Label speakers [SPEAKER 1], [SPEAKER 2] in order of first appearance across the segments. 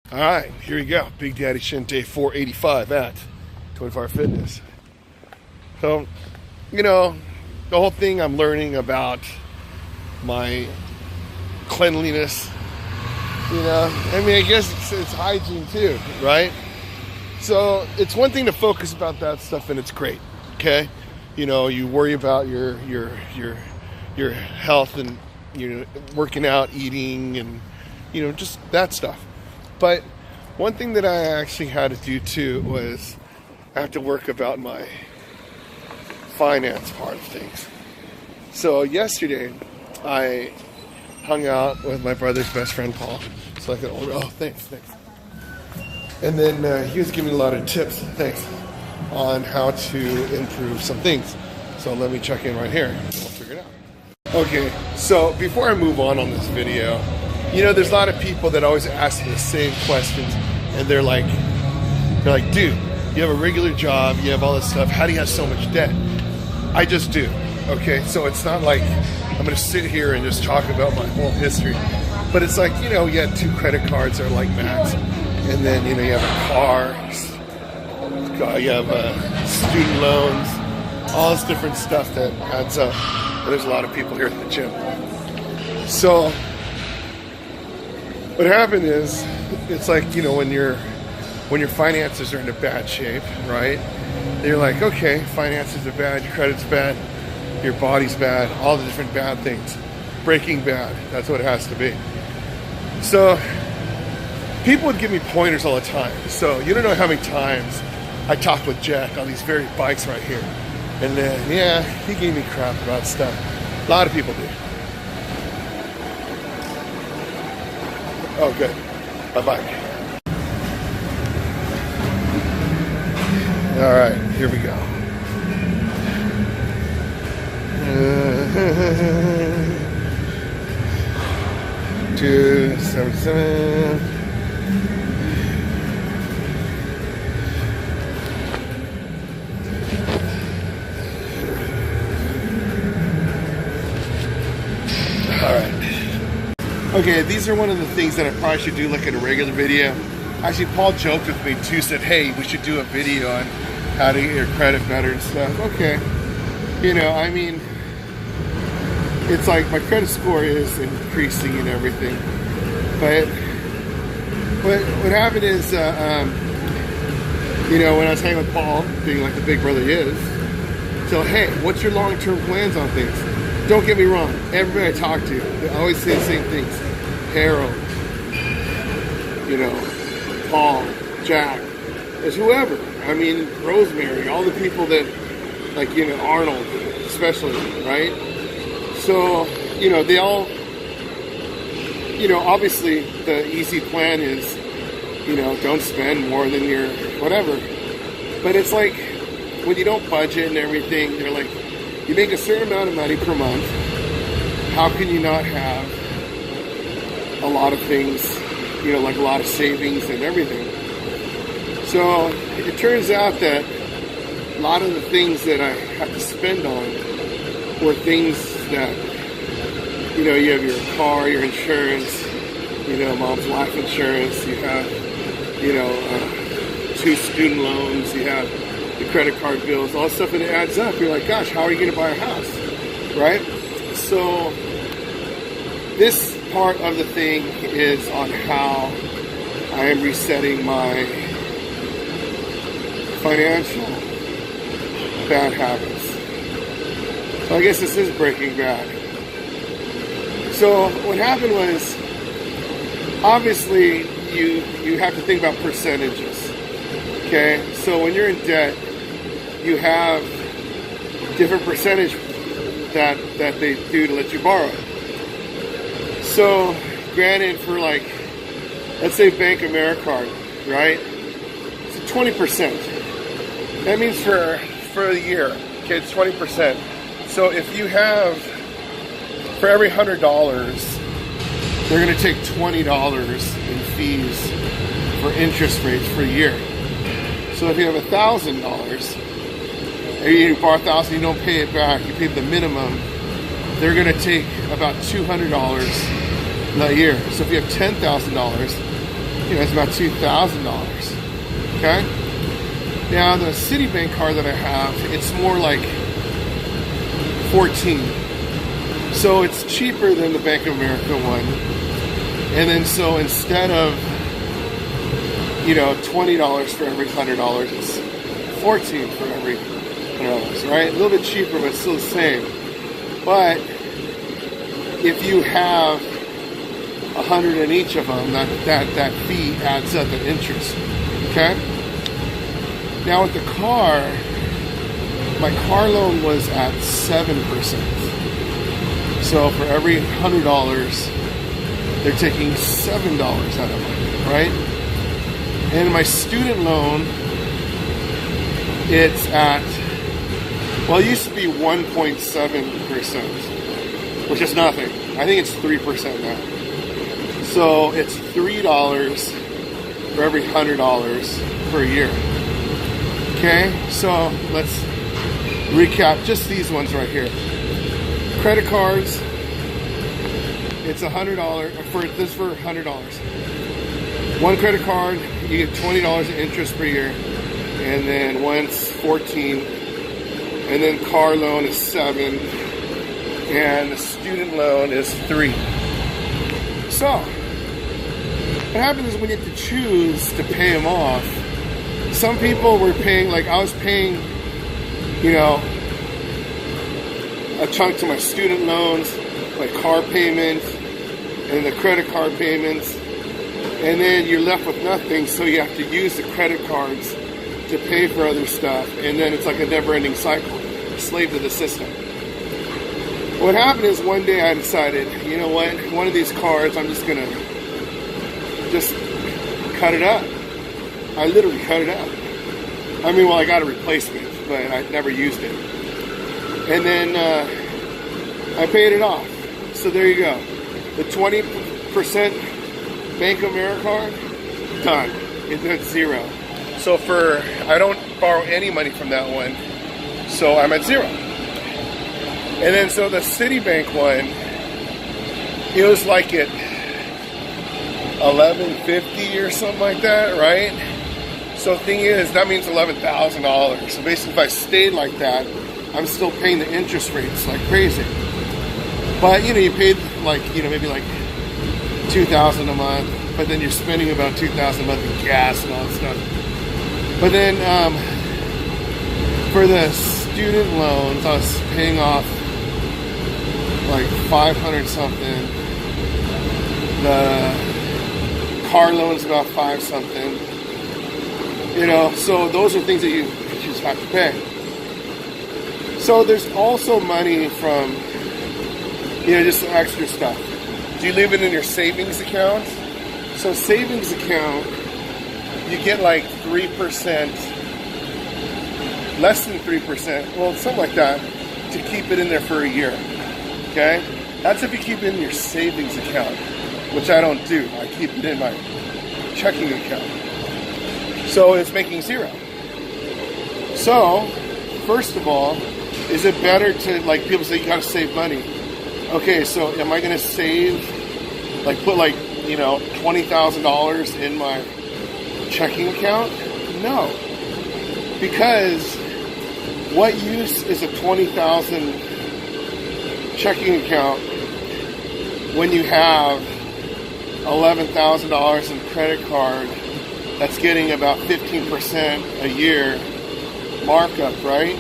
[SPEAKER 1] All right, here we go. Big Daddy Shin Day 485 at 24 Fitness. So, the whole thing I'm learning about my cleanliness, I guess it's hygiene too, right? So it's one thing to focus about that stuff, and it's great, okay? You worry about your health and, working out, eating, and, just that stuff. But one thing that I actually had to do too was I have to work about my finance part of things. So yesterday I hung out with my brother's best friend Paul. So I could thanks. And then he was giving me a lot of tips, on how to improve some things. So let me check in right here and we'll figure it out. Okay, so before I move on this video, there's a lot of people that always ask me the same questions, and they're like, dude, you have a regular job, you have all this stuff, how do you have so much debt? I just do, okay? So it's not like I'm gonna sit here and just talk about my whole history, but it's like, you had 2 credit cards that are like max, and then, you have a car, you have student loans, all this different stuff that adds up, and there's a lot of people here at the gym. So what happened is, it's like, when your finances are in a bad shape, right? You're like, okay, finances are bad, your credit's bad, your body's bad, all the different bad things. Breaking Bad, that's what it has to be. So people would give me pointers all the time. So you don't know how many times I talked with Jack on these very bikes right here. And then, he gave me crap about stuff. A lot of people do. Oh, good. Bye-bye. All right, here we go. 277. All right. Okay, these are one of the things that I probably should do like in a regular video. Actually, Paul joked with me too, said, hey, we should do a video on how to get your credit better and stuff. Okay. It's like my credit score is increasing and everything. But what happened is, when I was hanging with Paul, being like the big brother he is, so, hey, what's your long-term plans on things? Don't get me wrong. Everybody I talk to, they always say the same things. Harold, Paul, Jack, there's whoever. Rosemary, all the people that, Arnold, especially, right? So, they all, obviously the easy plan is, don't spend more than your whatever. But it's like, when you don't budget and everything, they're like, you make a certain amount of money per month, how can you not have a lot of things, like a lot of savings and everything? So it turns out that a lot of the things that I have to spend on were things that, you have your car, your insurance, mom's life insurance, you have, 2 student loans, you have the credit card bills, all that stuff, and it adds up. You're like, gosh, how are you going to buy a house, right? So this part of the thing is on how I am resetting my financial bad habits. So I guess this is Breaking Bad. So what happened was, obviously, you have to think about percentages. Okay, so when you're in debt, you have different percentage that they do to let you borrow. So, granted, for let's say Bank Americard, right? It's 20%. That means for the year, okay, it's 20%. So if you have, for every $100, they're going to take $20 in fees for interest rates for a year. So if you have $1,000, and you borrow $1,000, you don't pay it back, you pay the minimum, they're going to take about $200 a year. So if you have $10,000, it's about $2,000. Okay. Now the Citibank card that I have, it's more like 14. So it's cheaper than the Bank of America one. And then so instead of $20 for every $100, it's 14 for every $100, right? A little bit cheaper, but still the same. But if you have 100 in each of them, that fee adds up in interest. Okay. Now with the car, my car loan was at 7%. So for every $100, they're taking $7 out of it, right? And my student loan, it's at, well, it used to be 1.7%, which is nothing. I think it's 3% now. So it's $3 for every $100 per year. Okay, so let's recap just these ones right here. Credit cards, it's $100 for $100. One credit card, you get $20 in interest per year, and then one's 14, and then car loan is 7, and the student loan is 3. So what happens is when you have to choose to pay them off, some people were paying, like I was paying, a chunk to my student loans, my car payments, and the credit card payments, and then you're left with nothing, so you have to use the credit cards to pay for other stuff, and then it's like a never-ending cycle, slave to the system. What happened is one day I decided, you know what, one of these cards, I'm just gonna cut it up. I literally cut it up. I mean, well, I got a replacement, but I never used it. And then I paid it off. So there you go. The 20% Bank of America card, done. It's at 0. So I don't borrow any money from that one. So I'm at 0. And then so the Citibank one, it was like at $11.50 or something like that, right? So the thing is, that means $11,000. So basically, if I stayed like that, I'm still paying the interest rates like crazy. But you paid maybe like $2,000 a month, but then you're spending about $2,000 a month in gas and all that stuff. But then for the student loans, I was paying off like 500 something. The car loan's about 5 something. So those are things that you just have to pay. So there's also money from, just extra stuff. Do you leave it in your savings account? So savings account, you get like 3%, less than 3%, well, something like that, to keep it in there for a year. Okay? That's if you keep it in your savings account, which I don't do. I keep it in my checking account. So it's making 0. So, first of all, is it better to, like people say, you gotta save money. Okay, so am I gonna save, put $20,000 in my checking account? No. Because what use is a $20,000 checking account when you have $11,000 in credit card that's getting about 15% a year markup, right?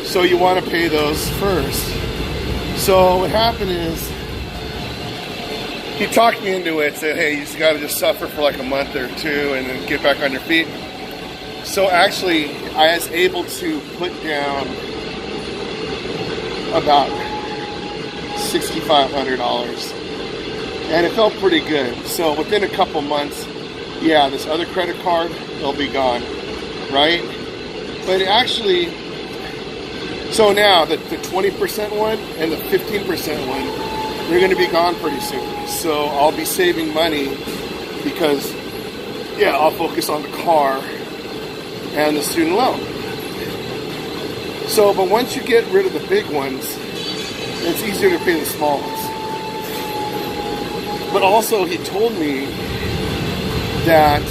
[SPEAKER 1] So you want to pay those first. So what happened is, he talked me into it, said, hey, you just got to just suffer for like a month or 2 and then get back on your feet. So actually, I was able to put down about $6,500. And it felt pretty good. So within a couple months, yeah, this other credit card, it'll be gone, right? But actually, so now the 20% one and the 15% one, they're going to be gone pretty soon. So I'll be saving money because, yeah, I'll focus on the car and the student loan. So, but once you get rid of the big ones, it's easier to pay the small ones. But also, he told me that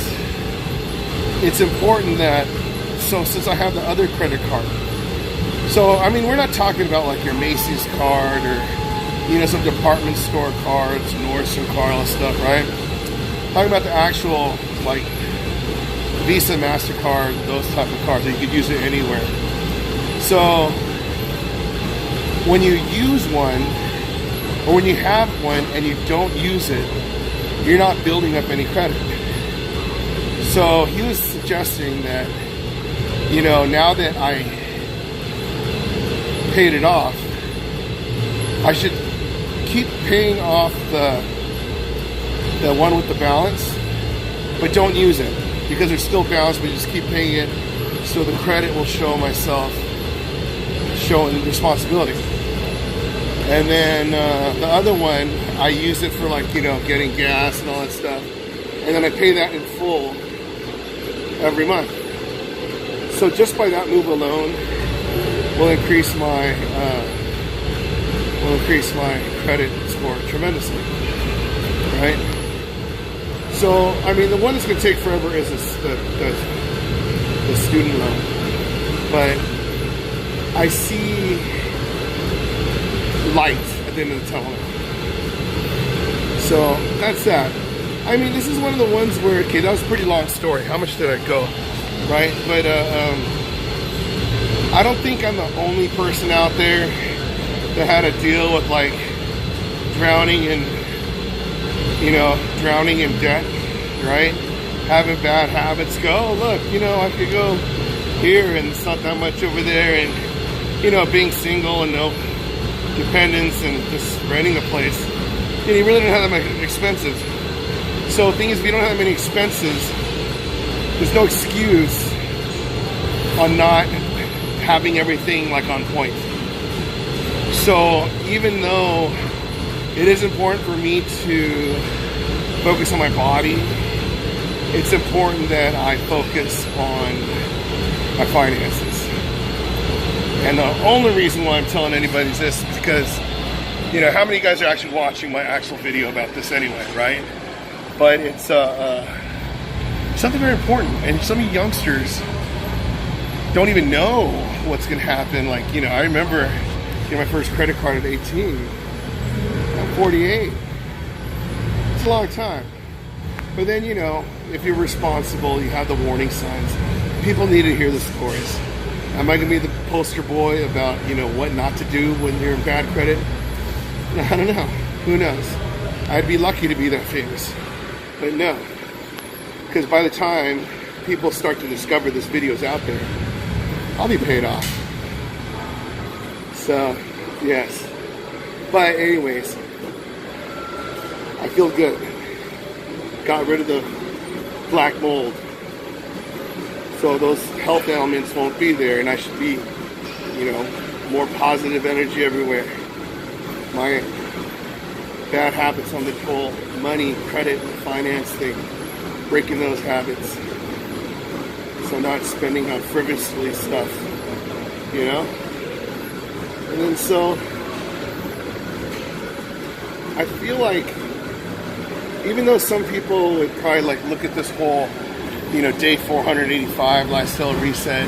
[SPEAKER 1] it's important that, so since I have the other credit card, so I mean, we're not talking about like your Macy's card or, you know, some department store cards, Nordstrom card, all that stuff, right? Talking about the actual like Visa, MasterCard, those type of cards that you could use it anywhere. So when you use one, or when you have one and you don't use it, you're not building up any credit. So he was suggesting that, you know, now that I paid it off, I should keep paying off the one with the balance, but don't use it because there's still balance, but just keep paying it so the credit will show myself showing responsibility. And then the other one, I use it for like, you know, getting gas and all that stuff. And then I pay that in full every month. So just by that move alone will increase my credit score tremendously, right? So, I mean, the one that's going to take forever is the student loan. But I see light at the end of the tunnel. So that's that. I mean, this is one of the ones where, okay, that was a pretty long story. How much did I go, right? But I don't think I'm the only person out there that had to deal with like drowning in debt, right? Having bad habits. Go, look, you know, I could go here and it's not that much over there, and you know, being single and no dependence and just renting a place. And you really don't have that much expenses. So the thing is, if you don't have that many expenses, there's no excuse on not having everything like on point. So even though it is important for me to focus on my body, it's important that I focus on my finances. And the only reason why I'm telling anybody this is because, you know, how many of you guys are actually watching my actual video about this anyway, right? But it's something very important, and some of you youngsters don't even know what's going to happen. Like, you know, I remember getting my first credit card at 18. I'm 48. It's a long time. But then, you know, if you're responsible, you have the warning signs. People need to hear the stories. Am I going to be the poster boy about, you know, what not to do when you're in bad credit? I don't know. Who knows? I'd be lucky to be that famous. But no. Because by the time people start to discover this video's out there, I'll be paid off. So, yes. But anyways, I feel good. Got rid of the black mold. So those health elements won't be there, and I should be, you know, more positive energy everywhere. My bad habits on the whole money, credit, finance thing, breaking those habits. So not spending on frivolously stuff, you know? And then so, I feel like, even though some people would probably like look at this whole, you know, day 485 lifestyle reset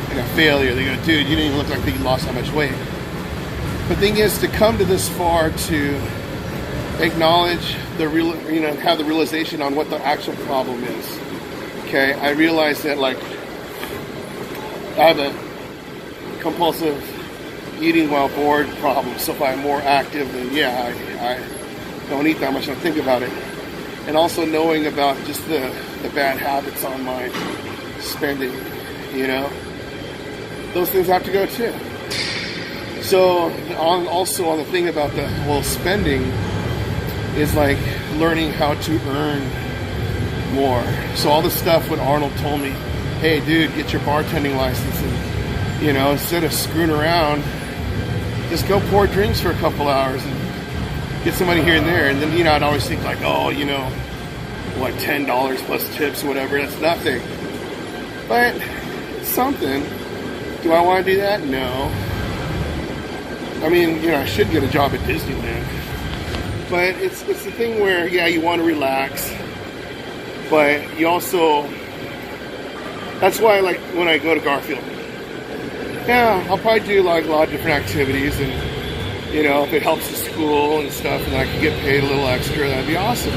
[SPEAKER 1] like a failure, they go, dude, you didn't even look like you lost that much weight. The thing is, to come to this far, to acknowledge the real, you know, have the realization on what the actual problem is. Okay, I realized that, like, I have a compulsive eating while bored problem. So if I'm more active, then yeah, I don't eat that much. I don't think about it. And also knowing about just the bad habits on my spending, you know, those things have to go too. So also on the thing about the whole spending is like learning how to earn more. So all the stuff when Arnold told me, hey dude, get your bartending license, and, you know, instead of screwing around, just go pour drinks for a couple hours and get somebody here and there. And then, you know, I'd always think like, oh, you know, what, $10 plus tips, whatever, that's nothing. But it's something. Do I want to do that? No. I mean, you know, I should get a job at Disneyland. But it's the thing where, yeah, you want to relax. But you also, that's why, like, when I go to Garfield, yeah, I'll probably do like a lot of different activities, and you know, if it helps the school and stuff, and I can get paid a little extra, that'd be awesome,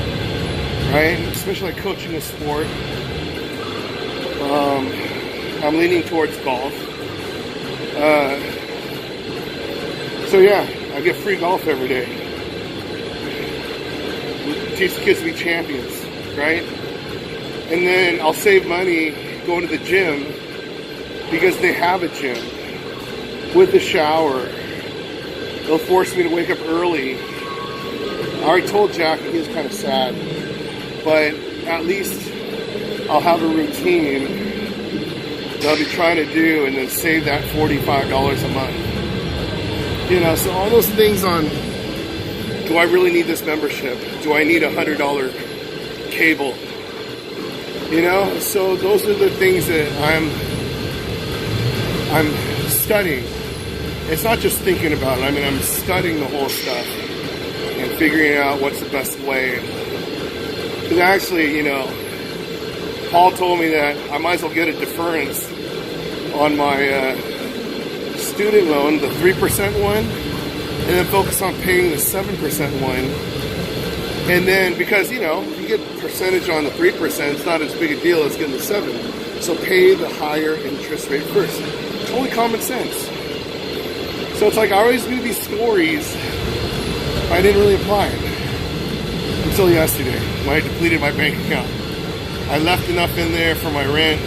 [SPEAKER 1] right? Especially like coaching a sport. I'm leaning towards golf. So yeah, I get free golf every day. Teach the kids to be champions, right? And then I'll save money going to the gym because they have a gym with a shower. They'll force me to wake up early. I already told Jack, he was kind of sad, but at least I'll have a routine that I'll be trying to do, and then save that $45 a month. You know, so all those things on, do I really need this membership? Do I need $100 cable? You know, so those are the things that I'm studying. It's not just thinking about it. I mean, I'm studying the whole stuff and figuring out what's the best way. Because actually, you know, Paul told me that I might as well get a deference on my student loan, the 3% one, and then focus on paying the 7% one. And then, because, you know, if you get percentage on the 3%, it's not as big a deal as getting the 7. So pay the higher interest rate first. Totally common sense. So it's like I always knew these stories, but I didn't really apply it until yesterday when I depleted my bank account. I left enough in there for my rent,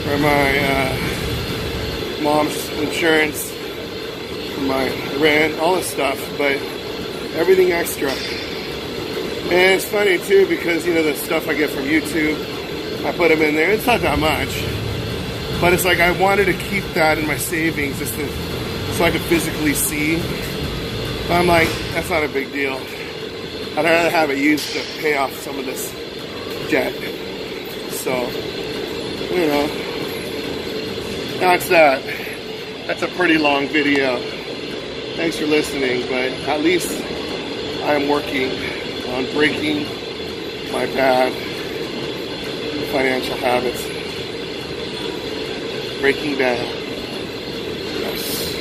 [SPEAKER 1] for my mom's insurance, for my rent, all this stuff, but everything extra. And it's funny too, because, you know, the stuff I get from YouTube, I put them in there. It's not that much, but it's like I wanted to keep that in my savings just to, so I could physically see. But I'm like, that's not a big deal. I'd rather have it used to pay off some of this debt. So, you know, that's that. That's a pretty long video. Thanks for listening, but at least I'm working on breaking my bad financial habits. Breaking bad. Yes.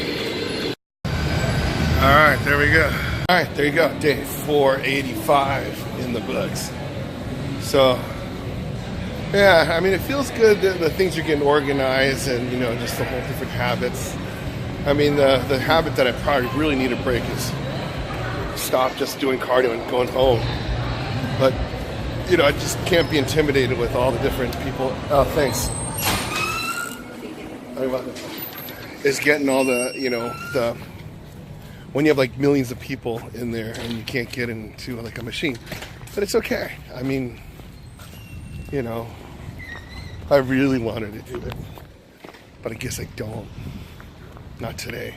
[SPEAKER 1] Alright, there we go. Alright, there you go. Day 485 in the books. So, yeah, I mean, it feels good that the things are getting organized, and, you know, just the whole different habits. I mean, the habit that I probably really need to break is stop just doing cardio and going home. But, you know, I just can't be intimidated with all the different people. Oh, thanks. Is getting all the, you know, when you have like millions of people in there and you can't get into like a machine. But it's okay. I mean, you know, I really wanted to do it, but I guess I don't. Not today.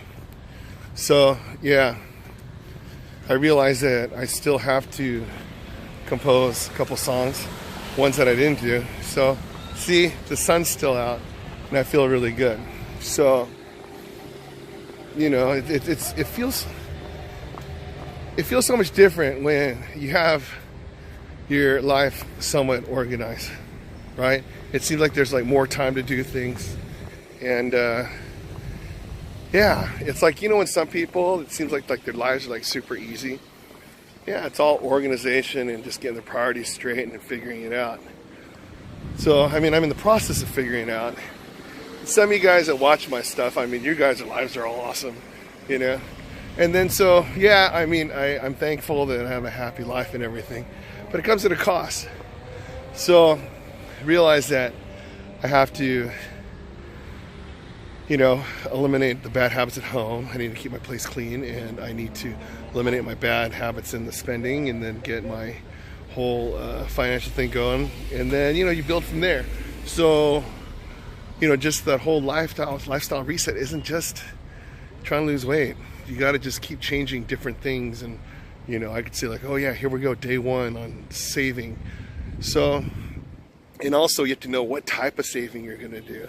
[SPEAKER 1] So, yeah, I realized that I still have to compose a couple songs, ones that I didn't do. So, see, the sun's still out, and I feel really good. So, you know, it feels so much different when you have your life somewhat organized, right? It seems like there's like more time to do things, and yeah, it's like, you know, when some people, it seems like their lives are like super easy. Yeah, it's all organization and just getting the priorities straight and figuring it out. So, I mean, I'm in the process of figuring it out. Some of you guys that watch my stuff, I mean, your guys' lives are all awesome, you know? And then, so, yeah, I mean, I'm thankful that I have a happy life and everything, but it comes at a cost. So, I realize that I have to, you know, eliminate the bad habits at home. I need to keep my place clean, and I need to eliminate my bad habits in the spending, and then get my whole financial thing going. And then, you know, you build from there. So, you know, just that whole lifestyle reset isn't just trying to lose weight. You got to just keep changing different things. And, you know, I could say like, oh yeah, here we go, day one on saving. So, and also you have to know what type of saving you're going to do.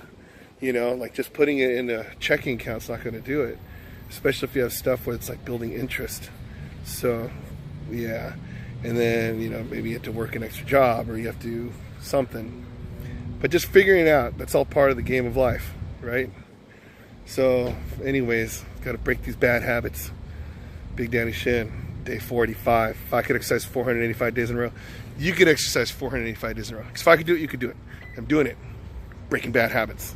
[SPEAKER 1] You know, like just putting it in a checking account's not going to do it, especially if you have stuff where it's like building interest. So, yeah, and then, you know, maybe you have to work an extra job or you have to do something. But just figuring it out, that's all part of the game of life, right? So anyways, got to break these bad habits. Big Danny Shin, day 45. If I could exercise 485 days in a row, you could exercise 485 days in a row. Because if I could do it, you could do it. I'm doing it. Breaking bad habits.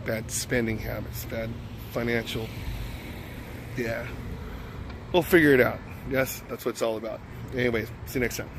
[SPEAKER 1] Bad spending habits. Bad financial. Yeah. We'll figure it out. Yes, that's what it's all about. Anyways, see you next time.